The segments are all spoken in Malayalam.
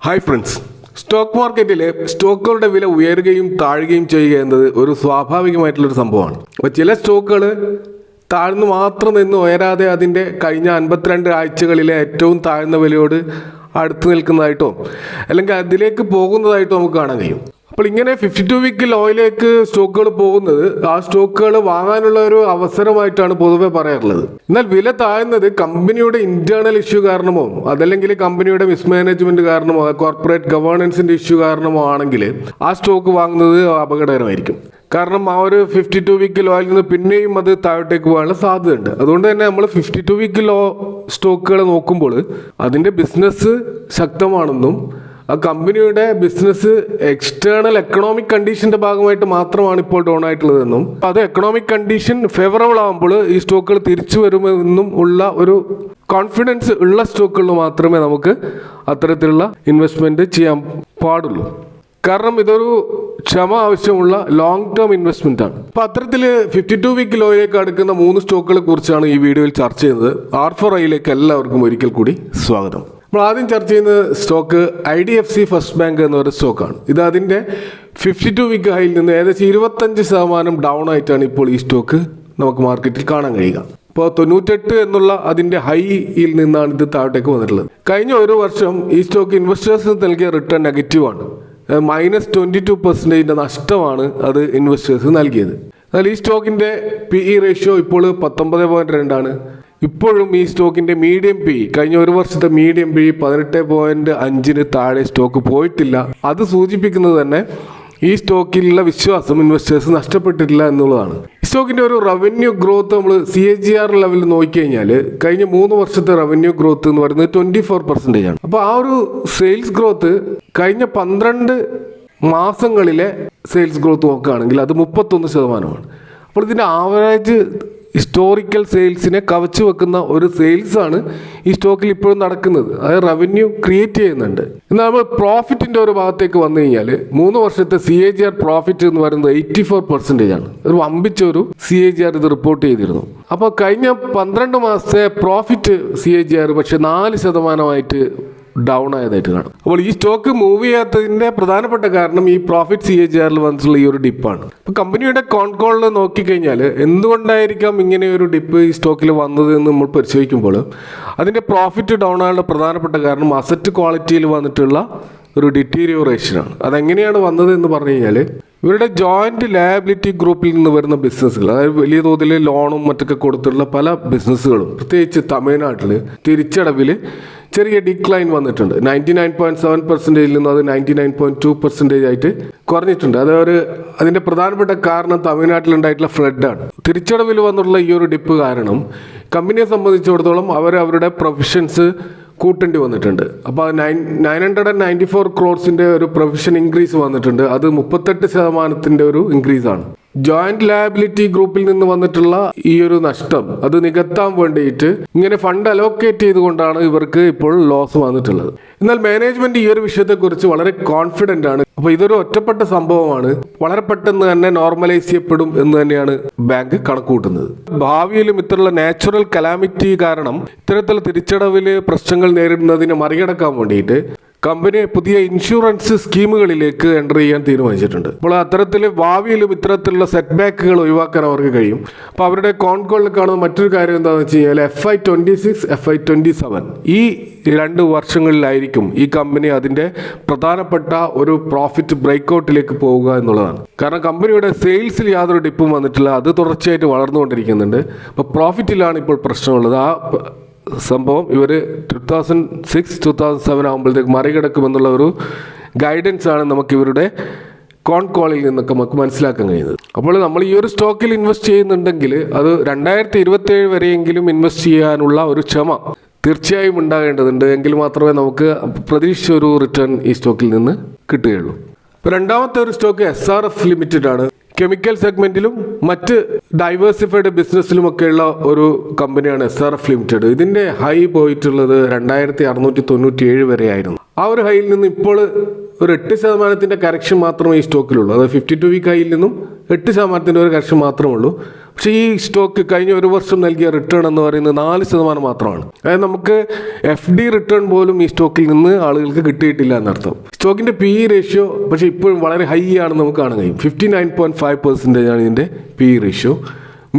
ഹായ് ഫ്രണ്ട്സ്, സ്റ്റോക്ക് മാർക്കറ്റിൽ സ്റ്റോക്കുകളുടെ വില ഉയരുകയും താഴുകയും ചെയ്യുക എന്നത് ഒരു സ്വാഭാവികമായിട്ടുള്ളൊരു സംഭവമാണ്. അപ്പോൾ ചില സ്റ്റോക്കുകൾ താഴ്ന്നു മാത്രം നിന്ന് ഉയരാതെ അതിൻ്റെ കഴിഞ്ഞ 52 ആഴ്ചകളിലെ ഏറ്റവും താഴ്ന്ന വിലയോട് അടുത്ത് നിൽക്കുന്നതായിട്ടോ അല്ലെങ്കിൽ അതിലേക്ക് പോകുന്നതായിട്ടോ നമുക്ക് കാണാൻ കഴിയും. അപ്പോൾ ഇങ്ങനെ 52 വീക്ക് ലോയിലേക്ക് സ്റ്റോക്കുകൾ പോകുന്നത് ആ സ്റ്റോക്കുകൾ വാങ്ങാനുള്ള ഒരു അവസരമായിട്ടാണ് പൊതുവെ പറയാറുള്ളത്. എന്നാൽ വില താഴ്ന്നത് കമ്പനിയുടെ ഇന്റേണൽ ഇഷ്യൂ കാരണമോ അതല്ലെങ്കിൽ കമ്പനിയുടെ മിസ്മാനേജ്മെന്റ് കാരണമോ കോർപ്പറേറ്റ് ഗവേണൻസിന്റെ ഇഷ്യൂ കാരണമോ ആണെങ്കിൽ ആ സ്റ്റോക്ക് വാങ്ങുന്നത് അപകടകരമായിരിക്കും. കാരണം ആ ഒരു 52 വീക്ക് ലോയിൽ നിന്ന് പിന്നെയും അത് താഴോട്ടേക്ക് പോകാനുള്ള സാധ്യതയുണ്ട്. അതുകൊണ്ട് തന്നെ നമ്മൾ 52 വീക്ക് ലോ സ്റ്റോക്കുകൾ നോക്കുമ്പോൾ അതിൻ്റെ ബിസിനസ് ശക്തമാണെന്നും ആ കമ്പനിയുടെ ബിസിനസ് എക്സ്റ്റേണൽ എക്കണോമിക് കണ്ടീഷന്റെ ഭാഗമായിട്ട് മാത്രമാണ് ഇപ്പോൾ ഡൗൺ ആയിട്ടുള്ളതെന്നും അത് എക്കണോമിക് കണ്ടീഷൻ ഫേവറബിൾ ആകുമ്പോൾ ഈ സ്റ്റോക്കുകൾ തിരിച്ചു വരുമെന്നും ഉള്ള ഒരു കോൺഫിഡൻസ് ഉള്ള സ്റ്റോക്കുകളിൽ മാത്രമേ നമുക്ക് അത്തരത്തിലുള്ള ഇൻവെസ്റ്റ്മെന്റ് ചെയ്യാൻ പാടുള്ളൂ. കാരണം ഇതൊരു ക്ഷമ ആവശ്യമുള്ള ലോങ് ടേം ഇൻവെസ്റ്റ്മെന്റ് ആണ്. അപ്പോൾ അത്തരത്തിൽ 52 വീക്ക് ലോയിലേക്ക് അടുക്കുന്ന 3 സ്റ്റോക്കുകളെ കുറിച്ചാണ് ഈ വീഡിയോയിൽ ചർച്ച ചെയ്യുന്നത്. R4iലേക്ക് എല്ലാവർക്കും ഒരിക്കൽ കൂടി സ്വാഗതം. നമ്മൾ ആദ്യം ചർച്ച ചെയ്യുന്ന സ്റ്റോക്ക് IDFC ഫസ്റ്റ് ബാങ്ക് എന്ന ഒരു സ്റ്റോക്കാണ്. ഇത് അതിൻ്റെ 52 വീക്ക് ഹൈയിൽ നിന്ന് ഏകദേശം 25% ഡൗൺ ആയിട്ടാണ് ഇപ്പോൾ ഈ സ്റ്റോക്ക് നമുക്ക് മാർക്കറ്റിൽ കാണാൻ കഴിയുക. ഇപ്പോൾ 98 എന്നുള്ള അതിൻ്റെ ഹൈയിൽ നിന്നാണ് ഇത് താഴോട്ടേക്ക് വന്നിട്ടുള്ളത്. കഴിഞ്ഞ ഒരു വർഷം ഈ സ്റ്റോക്ക് ഇൻവെസ്റ്റേഴ്സിന് നൽകിയ റിട്ടേൺ നെഗറ്റീവാണ്. -22% നഷ്ടമാണ് അത് ഇൻവെസ്റ്റേഴ്സ് നൽകിയത്. എന്നാൽ ഈ സ്റ്റോക്കിൻ്റെ PE റേഷ്യോ ഇപ്പോൾ 19.2 ആണ്. ഇപ്പോഴും ഈ സ്റ്റോക്കിൻ്റെ മീഡിയം PE കഴിഞ്ഞ ഒരു വർഷത്തെ മീഡിയം PE 18.5 താഴെ സ്റ്റോക്ക് പോയിട്ടില്ല. അത് സൂചിപ്പിക്കുന്നത് തന്നെ ഈ സ്റ്റോക്കിലുള്ള വിശ്വാസം ഇൻവെസ്റ്റേഴ്സ് നഷ്ടപ്പെട്ടിട്ടില്ല എന്നുള്ളതാണ്. ഈ സ്റ്റോക്കിൻ്റെ ഒരു റവന്യൂ ഗ്രോത്ത് നമ്മൾ CAGR ലെവലിൽ നോക്കിക്കഴിഞ്ഞാൽ കഴിഞ്ഞ 3 വർഷത്തെ റവന്യൂ ഗ്രോത്ത് എന്ന് പറയുന്നത് 24% ആണ്. അപ്പോൾ ആ ഒരു സെയിൽസ് ഗ്രോത്ത് കഴിഞ്ഞ 12 മാസങ്ങളിലെ സെയിൽസ് ഗ്രോത്ത് നോക്കുകയാണെങ്കിൽ അത് 31%. അപ്പോൾ ഇതിൻ്റെ ആവറേജ് ഹിസ്റ്റോറിക്കൽ സെയിൽസിനെ കവച്ചു വെക്കുന്ന ഒരു സെയിൽസാണ് ഈ സ്റ്റോക്കിൽ ഇപ്പോഴും നടക്കുന്നത്. അതായത് റവന്യൂ ക്രിയേറ്റ് ചെയ്യുന്നുണ്ട്. എന്നാൽ നമ്മൾ പ്രോഫിറ്റിൻ്റെ ഒരു ഭാഗത്തേക്ക് വന്നു കഴിഞ്ഞാൽ 3 വർഷത്തെ CAGR പ്രോഫിറ്റ് എന്ന് പറയുന്നത് 84% ആണ്. ഒരു വമ്പിച്ചൊരു CAGR ഇത് റിപ്പോർട്ട് ചെയ്തിരുന്നു. അപ്പോൾ കഴിഞ്ഞ 12 മാസത്തെ പ്രോഫിറ്റ് CAGR പക്ഷേ 4% ഡൗൺ ആയതായിട്ട് കാണും. അപ്പോൾ ഈ സ്റ്റോക്ക് മൂവ് ചെയ്യാത്തതിൻ്റെ പ്രധാനപ്പെട്ട കാരണം ഈ പ്രോഫിറ്റ് CAGR വന്നിട്ടുള്ള ഈ ഒരു ഡിപ്പാണ്. അപ്പോൾ കമ്പനിയുടെ കോൺകോളിൽ നോക്കിക്കഴിഞ്ഞാൽ എന്തുകൊണ്ടായിരിക്കാം ഇങ്ങനെ ഒരു ഡിപ്പ് ഈ സ്റ്റോക്കിൽ വന്നത് എന്ന് നമ്മൾ പരിശോധിക്കുമ്പോൾ അതിൻ്റെ പ്രോഫിറ്റ് ഡൗൺ ആയുള്ള പ്രധാനപ്പെട്ട കാരണം അസറ്റ് ക്വാളിറ്റിയിൽ വന്നിട്ടുള്ള ഒരു ഡിറ്റീരിയോറേഷനാണ്. അതെങ്ങനെയാണ് വന്നത് എന്ന് പറഞ്ഞു കഴിഞ്ഞാൽ ഇവരുടെ ജോയിന്റ് ലയബിലിറ്റി ഗ്രൂപ്പിൽ നിന്ന് വരുന്ന ബിസിനസ്സുകൾ, അതായത് വലിയ തോതിൽ ലോണും മറ്റൊക്കെ കൊടുത്തിട്ടുള്ള പല ബിസിനസ്സുകളും പ്രത്യേകിച്ച് തമിഴ്നാട്ടിൽ തിരിച്ചടവിൽ ചെറിയ ഡിക്ലൈൻ വന്നിട്ടുണ്ട്. 99.7% നിന്ന് അത് 99.2% ആയിട്ട് കുറഞ്ഞിട്ടുണ്ട്. അതിൻ്റെ പ്രധാനപ്പെട്ട കാരണം തമിഴ്നാട്ടിലുണ്ടായിട്ടുള്ള ഫ്ലഡാണ്. തിരിച്ചടവിൽ വന്നിട്ടുള്ള ഈ ഒരു ഡിപ്പ് കാരണം കമ്പനിയെ സംബന്ധിച്ചിടത്തോളം അവരുടെ പ്രൊവിഷൻസ് കൂട്ടേണ്ടി വന്നിട്ടുണ്ട്. അപ്പോൾ 994 crores ഒരു പ്രൊവിഷൻ ഇൻക്രീസ് വന്നിട്ടുണ്ട്. അത് 38% ഒരു ഇൻക്രീസാണ്. ജോയിന്റ് ലയബിലിറ്റി ഗ്രൂപ്പിൽ നിന്ന് വന്നിട്ടുള്ള ഈ ഒരു നഷ്ടം അത് നികത്താൻ വേണ്ടിയിട്ട് ഇങ്ങനെ ഫണ്ട് അലോക്കേറ്റ് ചെയ്തുകൊണ്ടാണ് ഇവർക്ക് ഇപ്പോൾ ലോസ് വന്നിട്ടുള്ളത്. എന്നാൽ മാനേജ്മെന്റ് ഈ ഒരു വിഷയത്തെക്കുറിച്ച് വളരെ കോൺഫിഡൻ്റ് ആണ്. അപ്പോൾ ഇതൊരു ഒറ്റപ്പെട്ട സംഭവമാണ്, വളരെ പെട്ടെന്ന് തന്നെ നോർമലൈസ് ചെയ്യപ്പെടും എന്ന് തന്നെയാണ് ബാങ്ക് കണക്കുകൂട്ടുന്നത്. ഭാവിയിലും ഇത്തരമുള്ള നാച്ചുറൽ കലാമിറ്റി കാരണം ഇത്തരത്തിലുള്ള തിരിച്ചടവിൽ പ്രശ്നങ്ങൾ നേരിടുന്നതിനെ മറികടക്കാൻ വേണ്ടിയിട്ട് കമ്പനി പുതിയ ഇൻഷുറൻസ് സ്കീമുകളിലേക്ക് എൻ്റർ ചെയ്യാൻ തീരുമാനിച്ചിട്ടുണ്ട്. അപ്പോൾ അത്തരത്തിൽ ഭാവിയിലും ഇത്തരത്തിലുള്ള സെറ്റ് ബാക്കുകൾ ഒഴിവാക്കാൻ അവർക്ക് കഴിയും. അപ്പോൾ അവരുടെ കോൺകോളിൽ കാണുന്ന മറ്റൊരു കാര്യം എന്താണെന്ന് വെച്ച് കഴിഞ്ഞാൽ FY26, FY27 ഈ 2 വർഷങ്ങളിലായിരിക്കും ഈ കമ്പനി അതിൻ്റെ പ്രധാനപ്പെട്ട ഒരു പ്രോഫിറ്റ് ബ്രേക്ക്ഔട്ടിലേക്ക് പോവുക എന്നുള്ളതാണ്. കാരണം കമ്പനിയുടെ സെയിൽസിൽ യാതൊരു ഡിപ്പും വന്നിട്ടില്ല, അത് തുടർച്ചയായിട്ട് വളർന്നുകൊണ്ടിരിക്കുന്നുണ്ട്. അപ്പോൾ പ്രോഫിറ്റിലാണ് ഇപ്പോൾ പ്രശ്നമുള്ളത്. ആ സംഭവം ഇവർ 2006-2007 ആകുമ്പോഴത്തേക്ക് മറികടക്കുമെന്നുള്ള ഒരു ഗൈഡൻസ് ആണ് നമുക്ക് ഇവരുടെ കോളിൽ നിന്നൊക്കെ നമുക്ക് മനസ്സിലാക്കാൻ കഴിയുന്നത്. അപ്പോൾ നമ്മൾ ഈ ഒരു സ്റ്റോക്കിൽ ഇൻവെസ്റ്റ് ചെയ്യുന്നുണ്ടെങ്കിൽ അത് 2027 വരെയെങ്കിലും ഇൻവെസ്റ്റ് ചെയ്യാനുള്ള ഒരു ക്ഷമ തീർച്ചയായും ഉണ്ടാകേണ്ടതുണ്ട്. എങ്കിൽ മാത്രമേ നമുക്ക് പ്രതീക്ഷിച്ച ഒരു റിട്ടേൺ ഈ സ്റ്റോക്കിൽ നിന്ന് കിട്ടുകയുള്ളൂ. ഇപ്പോൾ രണ്ടാമത്തെ ഒരു സ്റ്റോക്ക് SRF ലിമിറ്റഡ് ആണ്. കെമിക്കൽ സെഗ്മെന്റിലും മറ്റ് ഡൈവേഴ്സിഫൈഡ് ബിസിനസ്സിലുമൊക്കെയുള്ള ഒരു കമ്പനിയാണ് SRF ലിമിറ്റഡ്. ഇതിൻ്റെ ഹൈ പോയിട്ടുള്ളത് 2697 വരെ ആയിരുന്നു. ആ ഒരു ഹൈയിൽ നിന്ന് ഇപ്പോൾ ഒരു 8% കറക്ഷൻ മാത്രമേ ഈ സ്റ്റോക്കിലുള്ളൂ. അത് 52 വീക്ക് ഹൈയിൽ നിന്നും 8% ഒരു കറക്ഷൻ മാത്രമേ ഉള്ളൂ. പക്ഷേ ഈ സ്റ്റോക്ക് കഴിഞ്ഞ ഒരു വർഷം നൽകിയ റിട്ടേൺ എന്ന് പറയുന്നത് 4% മാത്രമാണ്. അതായത് നമുക്ക് FD റിട്ടേൺ പോലും ഈ സ്റ്റോക്കിൽ നിന്ന് ആളുകൾക്ക് കിട്ടിയിട്ടില്ല എന്നർത്ഥം. സ്റ്റോക്കിന്റെ PE റേഷ്യോ പക്ഷേ ഇപ്പോഴും വളരെ ഹൈ ആണെന്ന് നമുക്ക് കാണാൻ കഴിയും. 59.5% ആണ് ഇതിന്റെ PE റേഷ്യോ.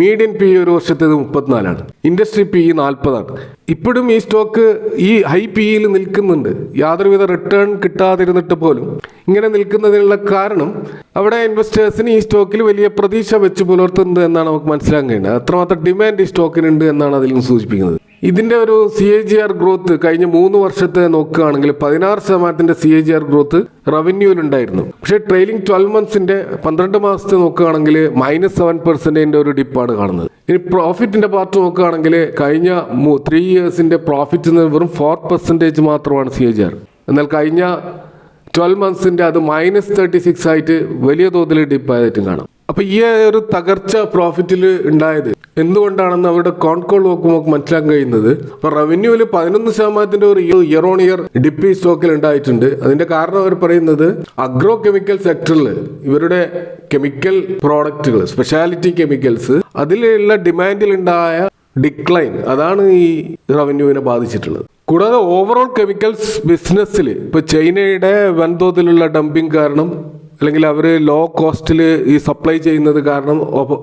മീഡിയൻ PE ഒരു വർഷത്തേത് 34ആണ്. Industry PE 40ആണ്. ഇപ്പോഴും ഈ സ്റ്റോക്ക് ഈ ഹൈ PEയിൽ നിൽക്കുന്നുണ്ട്. യാതൊരുവിധ റിട്ടേൺ കിട്ടാതിരുന്നിട്ട് പോലും ഇങ്ങനെ നിൽക്കുന്നതിനുള്ള കാരണം അവിടെ ഇൻവെസ്റ്റേഴ്സിന് ഈ സ്റ്റോക്കിൽ വലിയ പ്രതീക്ഷ വെച്ച് പുലർത്തുന്നുണ്ട് എന്നാണ് നമുക്ക് മനസ്സിലാക്കാൻ കഴിയുന്നത്. അത്രമാത്രം ഡിമാൻഡ് ഈ സ്റ്റോക്കിനുണ്ട് എന്നാണ് അതിൽ നിന്ന് സൂചിപ്പിക്കുന്നത്. ഇതിന്റെ ഒരു CAGR ഗ്രോത്ത് കഴിഞ്ഞ 3 വർഷത്തെ നോക്കുകയാണെങ്കിൽ 16% CAGR ഗ്രോത്ത് റവന്യൂവിലുണ്ടായിരുന്നു. പക്ഷേ ട്രെയിലിംഗ് 12 മന്ത്സിന്റെ 12 മാസത്തെ നോക്കുകയാണെങ്കിൽ -7% ഒരു ഡിപ്പാണ് കാണുന്നത്. ഇനി പ്രോഫിറ്റിന്റെ പാർട്ട് നോക്കുകയാണെങ്കിൽ കഴിഞ്ഞ 3 ഇയേഴ്സിന്റെ പ്രോഫിറ്റ് വെറും 4% മാത്രമാണ് CAGR. എന്നാൽ കഴിഞ്ഞ 12 മന്ത്സിന്റെ അത് -36 ആയിട്ട് വലിയ തോതിൽ ഡിപ്പായതായിട്ടും കാണാം. അപ്പൊ ഈ ഒരു തകർച്ച പ്രോഫിറ്റിൽ ഉണ്ടായത് എന്തുകൊണ്ടാണെന്ന് അവരുടെ കോൺകോൾ നോക്കുമ്പോൾ മനസ്സിലാക്കാൻ കഴിയുന്നത്, അപ്പൊ റവന്യൂവിൽ 11% ഒരു ഇയർ ഓൺ ഇയർ ഡിപ്പ് ഈ സ്റ്റോക്കിൽ ഉണ്ടായിട്ടുണ്ട്. അതിന്റെ കാരണം അവർ പറയുന്നത് അഗ്രോ കെമിക്കൽ സെക്ടറിൽ ഇവരുടെ കെമിക്കൽ പ്രോഡക്റ്റുകൾ, സ്പെഷ്യാലിറ്റി കെമിക്കൽസ്, അതിലുള്ള ഡിമാൻഡിൽ ഉണ്ടായ ഡിക്ലൈൻ അതാണ് ഈ റവന്യൂവിനെ ബാധിച്ചിട്ടുള്ളത്. കൂടാതെ ഓവറോൾ കെമിക്കൽസ് ബിസിനസ്സിൽ ഇപ്പൊ ചൈനയുടെ വൻതോതിലുള്ള ഡംപിങ് കാരണം അല്ലെങ്കിൽ അവർ ലോ കോസ്റ്റിൽ ഈ സപ്ലൈ ചെയ്യുന്നത് കാരണം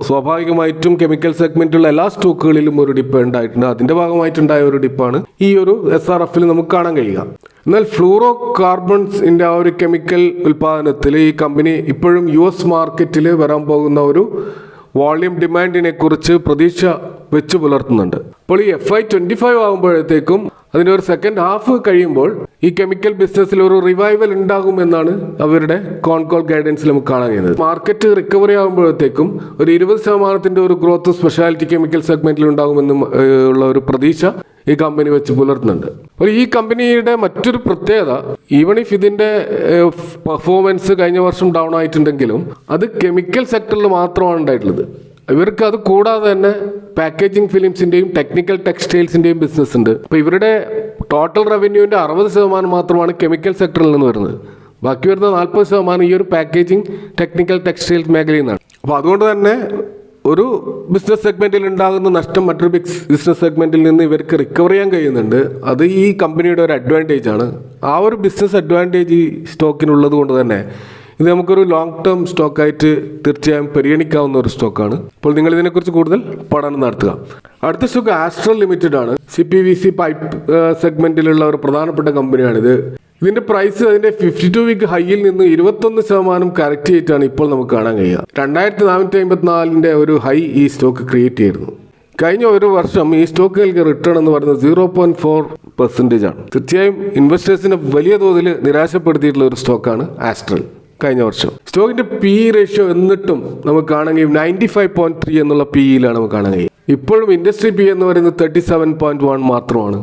സ്വാഭാവികമായിട്ടും കെമിക്കൽ സെഗ്മെന്റിലുള്ള എല്ലാ സ്റ്റോക്കുകളിലും ഒരു ഡിപ്പ് ഉണ്ടായിട്ടുണ്ട്. അതിന്റെ ഭാഗമായിട്ടുണ്ടായ ഒരു ഡിപ്പാണ് ഈ ഒരു SRFൽ നമുക്ക് കാണാൻ കഴിയുക. എന്നാൽ ഫ്ലൂറോ കാർബൺസിന്റെ ആ ഒരു കെമിക്കൽ ഉൽപാദനത്തിൽ ഈ കമ്പനി ഇപ്പോഴും US മാർക്കറ്റിൽ വരാൻ പോകുന്ന ഒരു വോളിയം ഡിമാൻഡിനെ കുറിച്ച് പ്രതീക്ഷ വെച്ച് പുലർത്തുന്നുണ്ട്. അപ്പോൾ ഈ FY25 ആകുമ്പോഴത്തേക്കും അതിൻ്റെ ഒരു സെക്കൻഡ് ഹാഫ് കഴിയുമ്പോൾ ഈ കെമിക്കൽ ബിസിനസ്സിൽ ഒരു റിവൈവൽ ഉണ്ടാകുമെന്നാണ് അവരുടെ കോൺകോൾ ഗൈഡൻസിൽ നമുക്ക് കാണാൻ കഴിയുന്നത്. മാർക്കറ്റ് റിക്കവറി ആകുമ്പോഴത്തേക്കും ഒരു 20% ഒരു ഗ്രോത്ത് സ്പെഷ്യാലിറ്റി കെമിക്കൽ സെഗ്മെന്റിൽ ഉണ്ടാകുമെന്നും ഉള്ള ഒരു പ്രതീക്ഷ ഈ കമ്പനി വെച്ച് പുലർത്തുന്നുണ്ട്. അപ്പോൾ ഈ കമ്പനിയുടെ മറ്റൊരു പ്രത്യേകത, ഈവൺ ഇഫ് ഇതിന്റെ പെർഫോമൻസ് കഴിഞ്ഞ വർഷം ഡൗൺ ആയിട്ടുണ്ടെങ്കിലും അത് കെമിക്കൽ സെക്ടറിൽ മാത്രമാണ് ഉണ്ടായിട്ടുള്ളത്. ഇവർക്ക് അത് കൂടാതെ തന്നെ പാക്കേജിംഗ് ഫിലിംസിന്റെയും ടെക്നിക്കൽ ടെക്സ്റ്റൈൽസിന്റെയും ബിസിനസ് ഉണ്ട്. അപ്പോൾ ഇവരുടെ ടോട്ടൽ റവന്യൂവിന്റെ 60% മാത്രമാണ് കെമിക്കൽ സെക്ടറിൽ നിന്ന് വരുന്നത്. ബാക്കി വരുന്ന 40% ഈ ഒരു പാക്കേജിംഗ് ടെക്നിക്കൽ ടെക്സ്റ്റൈൽസ് മേഖലയിൽ നിന്നാണ്. അപ്പോൾ അതുകൊണ്ട് തന്നെ ഒരു ബിസിനസ് സെഗ്മെന്റിൽ ഉണ്ടാകുന്ന നഷ്ടം മറ്റൊരു ബിസിനസ് സെഗ്മെന്റിൽ നിന്ന് ഇവർക്ക് റിക്കവർ ചെയ്യാൻ കഴിയുന്നുണ്ട്. അത് ഈ കമ്പനിയുടെ ഒരു അഡ്വാൻറ്റേജ് ആണ്. ആ ഒരു ബിസിനസ് അഡ്വാൻറ്റേജ് ഈ സ്റ്റോക്കിനുള്ളത് കൊണ്ട് തന്നെ ഇത് നമുക്കൊരു ലോങ് ടേം സ്റ്റോക്കായിട്ട് തീർച്ചയായും പരിഗണിക്കാവുന്ന ഒരു സ്റ്റോക്കാണ്. അപ്പോൾ നിങ്ങൾ ഇതിനെക്കുറിച്ച് കൂടുതൽ പഠനം നടത്തുക. അടുത്ത സ്റ്റോക്ക് ആസ്ട്രൽ ലിമിറ്റഡ് ആണ്. CPVC പൈപ്പ് സെഗ്മെന്റിലുള്ള ഒരു പ്രധാനപ്പെട്ട കമ്പനിയാണിത്. ഇതിന്റെ പ്രൈസ് അതിന്റെ 52 വീക്ക് ഹൈയിൽ നിന്ന് 21% കറക്റ്റ് ചെയ്തിട്ടാണ് ഇപ്പോൾ നമുക്ക് കാണാൻ കഴിയുക. 2454 ഒരു ഹൈ ഈ സ്റ്റോക്ക് ക്രിയേറ്റ് ചെയ്തിരുന്നു. കഴിഞ്ഞ ഒരു വർഷം ഈ സ്റ്റോക്കുകൾക്ക് റിട്ടേൺ എന്ന് പറയുന്നത് 0.4% ആണ്. തീർച്ചയായും ഇൻവെസ്റ്റേഴ്സിനെ വലിയ തോതിൽ നിരാശപ്പെടുത്തിയിട്ടുള്ള ഒരു സ്റ്റോക്കാണ് ആസ്ട്രൽ കഴിഞ്ഞ വർഷം. സ്റ്റോക്കിന്റെ PE റേഷ്യോ എന്നിട്ടും നമുക്ക് കാണാൻ കഴിയും 95.3 എന്നുള്ള PEയിലാണ് നമുക്ക് കാണാൻ കഴിയും. ഇപ്പോഴും ഇൻഡസ്ട്രി PE എന്ന് പറയുന്നത് 37.1 മാത്രമാണ്.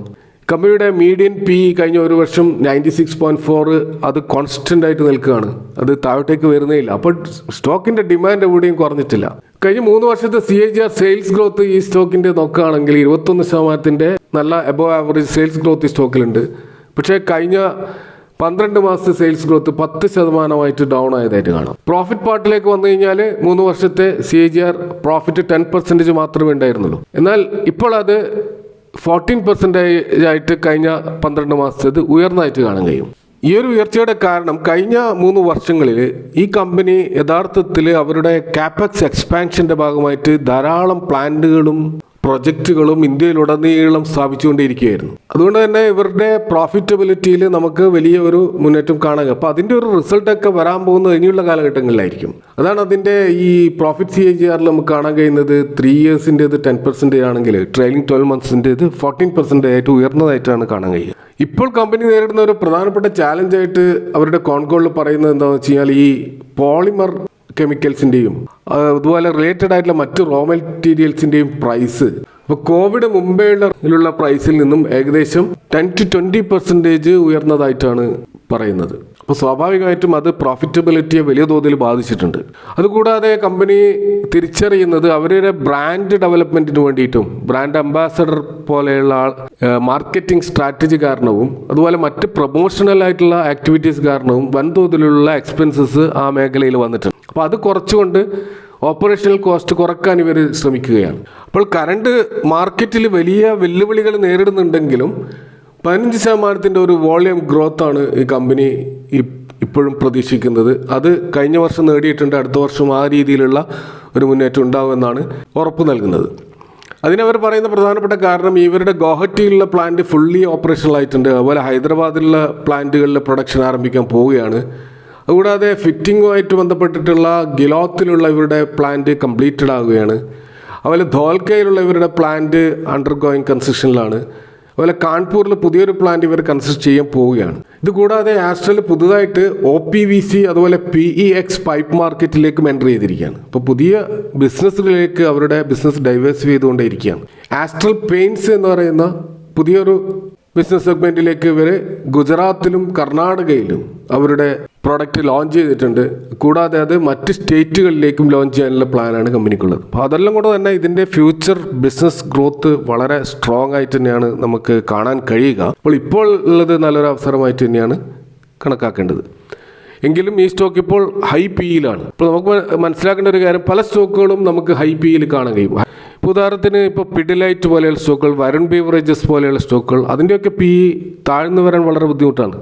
കമ്പനിയുടെ മീഡിയൻ PE കഴിഞ്ഞ ഒരു വർഷം 96.4, അത് കോൺസ്റ്റന്റ് ആയിട്ട് നിൽക്കുകയാണ്. അത് താഴോട്ടേക്ക് വരുന്നേ ഇല്ല. അപ്പോൾ സ്റ്റോക്കിന്റെ ഡിമാൻഡ് എവിടെയും കുറഞ്ഞിട്ടില്ല. കഴിഞ്ഞ 3 വർഷത്തെ CAGR സെയിൽസ് ഗ്രോത്ത് ഈ സ്റ്റോക്കിന്റെ നോക്കുകയാണെങ്കിൽ 21% നല്ല എബോവ് ആവറേജ് സെയിൽസ് ഗ്രോത്ത് ഈ സ്റ്റോക്കിലുണ്ട്. പക്ഷേ കഴിഞ്ഞ 12 മാസത്തെ സെയിൽസ് ഗ്രോത്ത് 10% ഡൗൺ ആയതായിട്ട് കാണാം. പ്രോഫിറ്റ് പാർട്ടിലേക്ക് വന്നു കഴിഞ്ഞാൽ 3 വർഷത്തെ CAGR പ്രോഫിറ്റ് 10% മാത്രമേ ഉണ്ടായിരുന്നുള്ളൂ. എന്നാൽ ഇപ്പോൾ അത് 14% ആയിട്ട് കഴിഞ്ഞ 12 മാസത്തേത് ഉയർന്നതായിട്ട് കാണാൻ കഴിയും. ഈ ഒരു ഉയർച്ചയുടെ കാരണം കഴിഞ്ഞ 3 വർഷങ്ങളിൽ ഈ കമ്പനി യഥാർത്ഥത്തിൽ അവരുടെ കാപെക്സ് എക്സ്പാൻഷന്റെ ഭാഗമായിട്ട് ധാരാളം പ്ലാന്റുകളും പ്രൊജക്റ്റുകളും ഇന്ത്യയിലുടനീളം സ്ഥാപിച്ചുകൊണ്ടിരിക്കുകയായിരുന്നു. അതുകൊണ്ട് തന്നെ ഇവരുടെ പ്രോഫിറ്റബിലിറ്റിയിൽ നമുക്ക് വലിയ ഒരു മുന്നേറ്റം കാണാൻ. അപ്പോൾ അതിൻ്റെ ഒരു റിസൾട്ടൊക്കെ വരാൻ പോകുന്നത് ഇനിയുള്ള കാലഘട്ടങ്ങളിലായിരിക്കും. അതാണ് അതിൻ്റെ ഈ പ്രോഫിറ്റ് CAGRൽ നമുക്ക് കാണാൻ കഴിയുന്നത്. 3 ഇയേഴ്സിൻ്റെത് 10% ആണെങ്കിൽ ട്രെയിലിംഗ് 12 മന്ത്സിൻ്റെത് 14% ആയിട്ട് ഉയർന്നതായിട്ടാണ് കാണാൻ കഴിയുക. ഇപ്പോൾ കമ്പനി നേരിടുന്ന ഒരു പ്രധാനപ്പെട്ട ചാലഞ്ചായിട്ട് അവരുടെ കോൺകോളിൽ പറയുന്നത് എന്താണെന്ന് വെച്ച് കഴിഞ്ഞാൽ ഈ പോളിമർ കെമിക്കൽസിൻ്റെയും അതുപോലെ റിലേറ്റഡ് ആയിട്ടുള്ള മറ്റ് റോ മെറ്റീരിയൽസിൻ്റെയും പ്രൈസ് അപ്പോൾ കോവിഡ് മുമ്പേയുള്ള പ്രൈസിൽ നിന്നും ഏകദേശം 10 to 20% ഉയർന്നതായിട്ടാണ് പറയുന്നത്. അപ്പോൾ സ്വാഭാവികമായിട്ടും അത് പ്രോഫിറ്റബിലിറ്റിയെ വലിയ തോതിൽ ബാധിച്ചിട്ടുണ്ട്. അതുകൂടാതെ കമ്പനി തിരിച്ചറിയുന്നത് അവരുടെ ബ്രാൻഡ് ഡെവലപ്മെന്റിന് വേണ്ടിയിട്ടും ബ്രാൻഡ് അംബാസഡർ പോലെയുള്ള മാർക്കറ്റിംഗ് സ്ട്രാറ്റജി കാരണവും അതുപോലെ മറ്റ് പ്രൊമോഷണൽ ആയിട്ടുള്ള ആക്ടിവിറ്റീസ് കാരണവും വൻതോതിലുള്ള എക്സ്പെൻസസ് ആ മേഖലയിൽ വന്നിട്ടുണ്ട്. അപ്പോൾ അത് കുറച്ചുകൊണ്ട് ഓപ്പറേഷണൽ കോസ്റ്റ് കുറക്കാൻ ഇവർ ശ്രമിക്കുകയാണ്. അപ്പോൾ കറണ്ട് മാർക്കറ്റിൽ വലിയ വെല്ലുവിളികൾ നേരിടുന്നുണ്ടെങ്കിലും 15% ഒരു വോളിയം ഗ്രോത്താണ് ഈ കമ്പനി ഇപ്പോഴും പ്രതീക്ഷിക്കുന്നത്. അത് കഴിഞ്ഞ വർഷം നേടിയിട്ടുണ്ട്. അടുത്ത വർഷം ആ രീതിയിലുള്ള ഒരു മുന്നേറ്റം ഉണ്ടാകുമെന്നാണ് ഉറപ്പ് നൽകുന്നത്. അതിനവർ പറയുന്ന പ്രധാനപ്പെട്ട കാരണം ഇവരുടെ ഗുവാഹട്ടിയിലുള്ള പ്ലാന്റ് ഫുള്ളി ഓപ്പറേഷണൽ ആയിട്ടുണ്ട്. അതുപോലെ ഹൈദരാബാദിലുള്ള പ്ലാന്റുകളിൽ പ്രൊഡക്ഷൻ ആരംഭിക്കാൻ പോവുകയാണ്. അതുകൂടാതെ ഫിറ്റിങ്ങുമായിട്ട് ബന്ധപ്പെട്ടിട്ടുള്ള ഗിലോത്തിലുള്ള ഇവരുടെ പ്ലാന്റ് കംപ്ലീറ്റഡ് ആവുകയാണ്. അതുപോലെ ധോൽക്കയിലുള്ള ഇവരുടെ പ്ലാന്റ് അണ്ടർഗോയിങ് കൺസ്ട്രക്ഷനിലാണ്. അതുപോലെ കാൺപൂരിൽ പുതിയൊരു പ്ലാന്റ് ഇവർ കൺസ്ട്രക്ട് ചെയ്യാൻ പോവുകയാണ്. ഇതുകൂടാതെ ആസ്ട്രൽ പുതുതായിട്ട് OPVC അതുപോലെ PEX പൈപ്പ് മാർക്കറ്റിലേക്കും എൻ്റർ ചെയ്തിരിക്കുകയാണ്. അപ്പോൾ പുതിയ ബിസിനസ്സുകളിലേക്ക് അവരുടെ ബിസിനസ് ഡൈവേഴ്സിഫൈ ചെയ്തുകൊണ്ടേയിരിക്കുകയാണ്. ആസ്ട്രൽ പെയിൻറ്റ്സ് എന്ന് പറയുന്ന പുതിയൊരു ബിസിനസ് സെഗ്മെൻറ്റിലേക്ക് ഇവർ ഗുജറാത്തിലും കർണാടകയിലും അവരുടെ പ്രോഡക്റ്റ് ലോഞ്ച് ചെയ്തിട്ടുണ്ട്. കൂടാതെ അത് മറ്റ് സ്റ്റേറ്റുകളിലേക്കും ലോഞ്ച് ചെയ്യാനുള്ള പ്ലാനാണ് കമ്പനിക്കുള്ളത്. അപ്പോൾ അതെല്ലാം കൂടെ തന്നെ ഇതിൻ്റെ ഫ്യൂച്ചർ ബിസിനസ് ഗ്രോത്ത് വളരെ സ്ട്രോങ് ആയിട്ട് തന്നെയാണ് നമുക്ക് കാണാൻ കഴിയുക. അപ്പോൾ ഇപ്പോൾ ഉള്ളത് നല്ലൊരു അവസരമായിട്ട് തന്നെയാണ് കണക്കാക്കേണ്ടത്. എങ്കിലും ഈ സ്റ്റോക്ക് ഇപ്പോൾ ഹൈ PE-യിലാണ്. ഇപ്പോൾ നമുക്ക് മനസ്സിലാക്കേണ്ട ഒരു കാര്യം, പല സ്റ്റോക്കുകളും നമുക്ക് ഹൈ PE-യിൽ കാണാൻ കഴിയും. ഇപ്പോൾ ഉദാഹരണത്തിന് ഇപ്പോൾ പിഡിലൈറ്റ് പോലെയുള്ള സ്റ്റോക്കുകൾ, വരുൺ ബീവറേജസ് പോലെയുള്ള സ്റ്റോക്കുകൾ, അതിൻ്റെയൊക്കെ PE താഴ്ന്നു വരാൻ വളരെ ബുദ്ധിമുട്ടാണ്.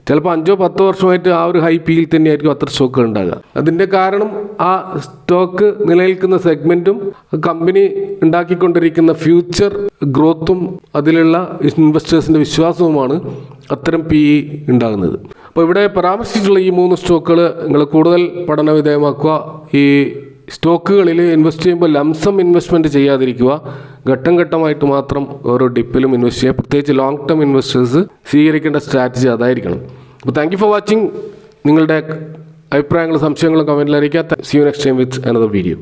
ചിലപ്പോൾ 5-10 വർഷമായിട്ട് ആ ഒരു ഹൈ PE-യിൽ തന്നെയായിരിക്കും അത്ര സ്റ്റോക്കുകൾ ഉണ്ടാകുക. അതിൻ്റെ കാരണം ആ സ്റ്റോക്ക് നിലനിൽക്കുന്ന സെഗ്മെൻറ്റും കമ്പനി ഉണ്ടാക്കിക്കൊണ്ടിരിക്കുന്ന ഫ്യൂച്ചർ ഗ്രോത്തും അതിലുള്ള ഇൻവെസ്റ്റേഴ്സിൻ്റെ വിശ്വാസവുമാണ് അത്തരം PE ഉണ്ടാകുന്നത്. അപ്പോൾ ഇവിടെ പരാമർശിച്ചിട്ടുള്ള ഈ 3 സ്റ്റോക്കുകൾ നിങ്ങൾ കൂടുതൽ പഠന വിധേയമാക്കുക. ഈ സ്റ്റോക്കുകളിൽ ഇൻവെസ്റ്റ് ചെയ്യുമ്പോൾ ലംസം ഇൻവെസ്റ്റ്മെൻറ്റ് ചെയ്യാതിരിക്കുക. ഘട്ടം ഘട്ടമായിട്ട് മാത്രം ഓരോ ഡിപ്പിലും ഇൻവെസ്റ്റ് ചെയ്യുക. പ്രത്യേകിച്ച് ലോങ് ടേം ഇൻവെസ്റ്റേഴ്സ് സ്വീകരിക്കേണ്ട സ്ട്രാറ്റജി അതായിരിക്കണം. അപ്പോൾ താങ്ക് യു ഫോർ വാച്ചിങ്. നിങ്ങളുടെ അഭിപ്രായങ്ങളും സംശയങ്ങളും കമൻറ്റിൽ അറിയിക്കുക. See you next time with another video.